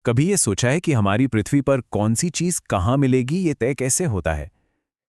कभी ये सोचा है कि हमारी पृथ्वी पर कौन सी चीज कहाँ मिलेगी, ये तय कैसे होता है?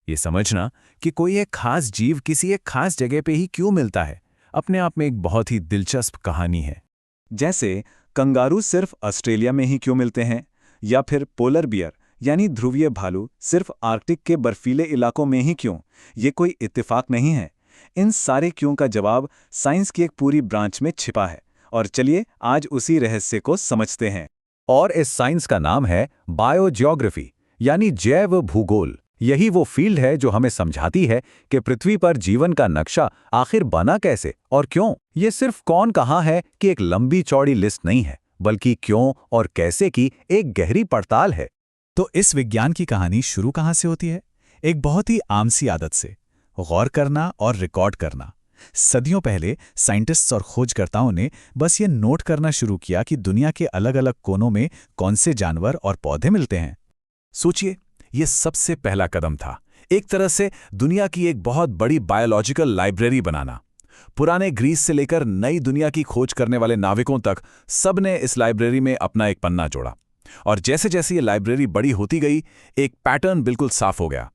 ये समझना कि कोई एक खास जीव किसी एक खास जगह पे ही क्यों मिलता है, अपने आप में एक बहुत ही दिलचस्प कहानी है। जैसे कंगारू सिर्फ ऑस्ट्रेलिया में ही क्यों मिलते हैं, या फिर पोलर बियर यानी ध्रुवीय भालू सिर्फ आर्कटिक के बर्फीले इलाकों में ही क्यों। ये कोई इत्तेफाक नहीं है। इन सारे क्यों का जवाब साइंस की एक पूरी ब्रांच में छिपा है, और चलिए आज उसी रहस्य को समझते हैं। और इस साइंस का नाम है बायोजियोग्राफी, यानी जैव भूगोल। यही वो फील्ड है जो हमें समझाती है कि पृथ्वी पर जीवन का नक्शा आखिर बना कैसे और क्यों। ये सिर्फ कौन कहाँ है कि एक लंबी चौड़ी लिस्ट नहीं है, बल्कि क्यों और कैसे की एक गहरी पड़ताल है। तो इस विज्ञान की कहानी शुरू कहाँ से होती है? एक बहुत ही आम सी आदत से, गौर करना और रिकॉर्ड करना। सदियों पहले साइंटिस्ट्स और खोजकर्ताओं ने बस ये नोट करना शुरू किया कि दुनिया के अलग अलग कोनों में कौन से जानवर और पौधे मिलते हैं। सोचिए, ये सबसे पहला कदम था, एक तरह से दुनिया की एक बहुत बड़ी बायोलॉजिकल लाइब्रेरी बनाना। पुराने ग्रीस से लेकर नई दुनिया की खोज करने वाले नाविकों तक सबने इस लाइब्रेरी में अपना एक पन्ना जोड़ा। और जैसे जैसे ये लाइब्रेरी बड़ी होती गई, एक पैटर्न बिल्कुल साफ हो गया।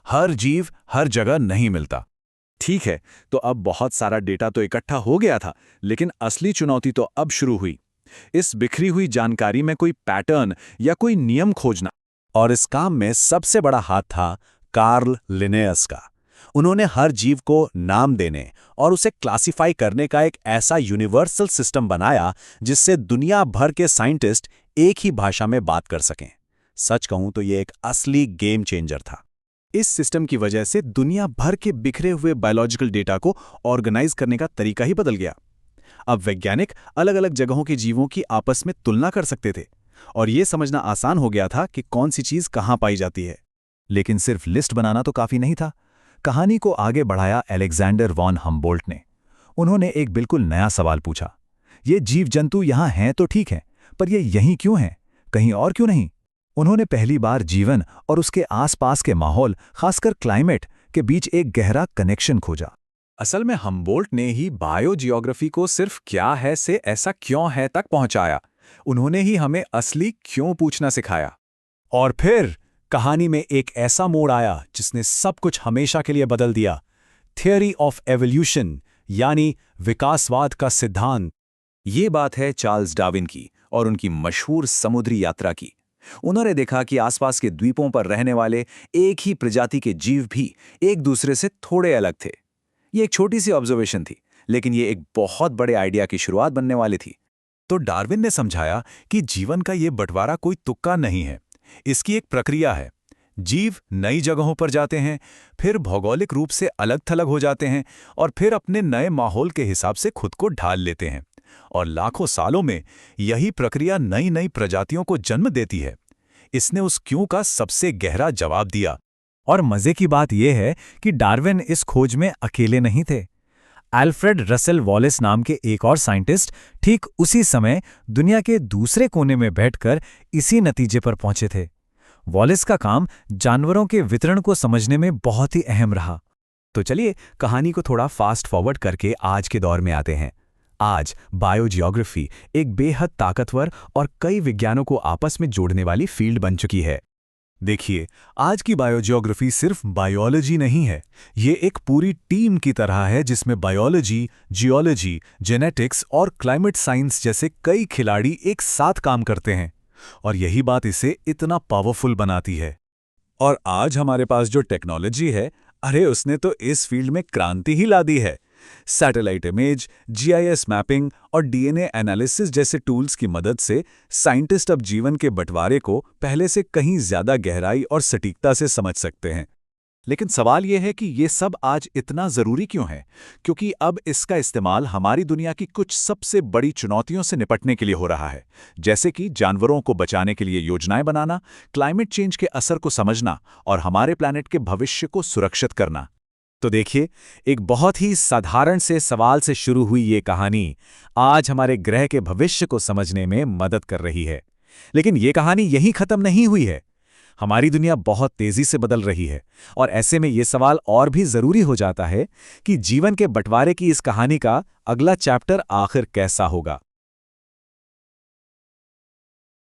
हर जीव हर जगह नहीं मिलता। ठीक है, तो अब बहुत सारा डेटा तो इकट्ठा हो गया था, लेकिन असली चुनौती तो अब शुरू हुई। इस बिखरी हुई जानकारी में कोई पैटर्न या कोई नियम खोजना। और इस काम में सबसे बड़ा हाथ था कार्ल लिनेयस का। उन्होंने हर जीव को नाम देने और उसे क्लासिफाई करने का एक ऐसा यूनिवर्सल सिस्टम बनाया जिससे दुनिया भर के साइंटिस्ट एक ही भाषा में बात कर सकें। सच कहूं तो ये एक असली गेम चेंजर था। इस सिस्टम की वजह से दुनिया भर के बिखरे हुए बायोलॉजिकल डेटा को ऑर्गेनाइज करने का तरीका ही बदल गया। अब वैज्ञानिक अलग अलग जगहों के जीवों की आपस में तुलना कर सकते थे, और ये समझना आसान हो गया था कि कौन सी चीज कहां पाई जाती है। लेकिन सिर्फ लिस्ट बनाना तो काफी नहीं था। कहानी को आगे बढ़ाया अलेक्जेंडर वॉन हम्बोल्ट ने। उन्होंने एक बिल्कुल नया सवाल पूछा। ये जीव जंतु यहां हैं तो ठीक है, पर ये यहीं क्यों हैं, कहीं और क्यों नहीं? उन्होंने पहली बार जीवन और उसके आसपास के माहौल, खासकर क्लाइमेट के बीच एक गहरा कनेक्शन खोजा। असल में हम्बोल्ट ने ही बायोजियोग्राफी को सिर्फ क्या है से ऐसा क्यों है तक पहुंचाया। उन्होंने ही हमें असली क्यों पूछना सिखाया। और फिर कहानी में एक ऐसा मोड़ आया जिसने सब कुछ हमेशा के लिए बदल दिया। थियरी ऑफ एवोल्यूशन, यानी विकासवाद का सिद्धांत। ये बात है चार्ल्स डार्विन की और उनकी मशहूर समुद्री यात्रा की। उन्होंने देखा कि आसपास के द्वीपों पर रहने वाले एक ही प्रजाति के जीव भी एक दूसरे से थोड़े अलग थे। ये एक छोटी सी ऑब्जर्वेशन थी, लेकिन ये एक बहुत बड़े आइडिया की शुरुआत बनने वाली थी। तो डार्विन ने समझाया कि जीवन का ये बंटवारा कोई तुक्का नहीं है, इसकी एक प्रक्रिया है। जीव नई जगहों पर जाते हैं, फिर भौगोलिक रूप से अलग थलग हो जाते हैं, और फिर अपने नए माहौल के हिसाब से खुद को ढाल लेते हैं। और लाखों सालों में यही प्रक्रिया नई नई प्रजातियों को जन्म देती है। इसने उस क्यों का सबसे गहरा जवाब दिया। और मजे की बात यह है कि डार्विन इस खोज में अकेले नहीं थे। अल्फ्रेड रसेल वॉलेस नाम के एक और साइंटिस्ट ठीक उसी समय दुनिया के दूसरे कोने में बैठकर इसी नतीजे पर पहुंचे थे। वॉलेस का काम जानवरों के वितरण को समझने में बहुत ही अहम रहा। तो चलिए कहानी को थोड़ा फास्ट फॉरवर्ड करके आज के दौर में आते हैं। आज बायोजियोग्राफी एक बेहद ताकतवर और कई विज्ञानों को आपस में जोड़ने वाली फील्ड बन चुकी है। देखिए, आज की बायोजियोग्राफी सिर्फ बायोलॉजी नहीं है, ये एक पूरी टीम की तरह है जिसमें बायोलॉजी, जियोलॉजी, जेनेटिक्स और क्लाइमेट साइंस जैसे कई खिलाड़ी एक साथ काम करते हैं। और यही बात इसे इतना पावरफुल बनाती है। और आज हमारे पास जो टेक्नोलॉजी है, अरे उसने तो इस फील्ड में क्रांति ही ला दी है। सैटेलाइट इमेज, जीआईएस मैपिंग और डीएनए एनालिसिस जैसे टूल्स की मदद से साइंटिस्ट अब जीवन के बंटवारे को पहले से कहीं ज्यादा गहराई और सटीकता से समझ सकते हैं। लेकिन सवाल यह है कि ये सब आज इतना जरूरी क्यों है? क्योंकि अब इसका इस्तेमाल हमारी दुनिया की कुछ सबसे बड़ी चुनौतियों से निपटने के लिए हो रहा है, जैसे कि जानवरों को बचाने के लिए योजनाएं बनाना, क्लाइमेट चेंज के असर को समझना और हमारे प्लैनेट के भविष्य को सुरक्षित करना। तो देखिए, एक बहुत ही साधारण से सवाल से शुरू हुई ये कहानी आज हमारे ग्रह के भविष्य को समझने में मदद कर रही है। लेकिन ये कहानी यहीं खत्म नहीं हुई है। हमारी दुनिया बहुत तेजी से बदल रही है, और ऐसे में ये सवाल और भी जरूरी हो जाता है कि जीवन के बंटवारे की इस कहानी का अगला चैप्टर आखिर कैसा होगा।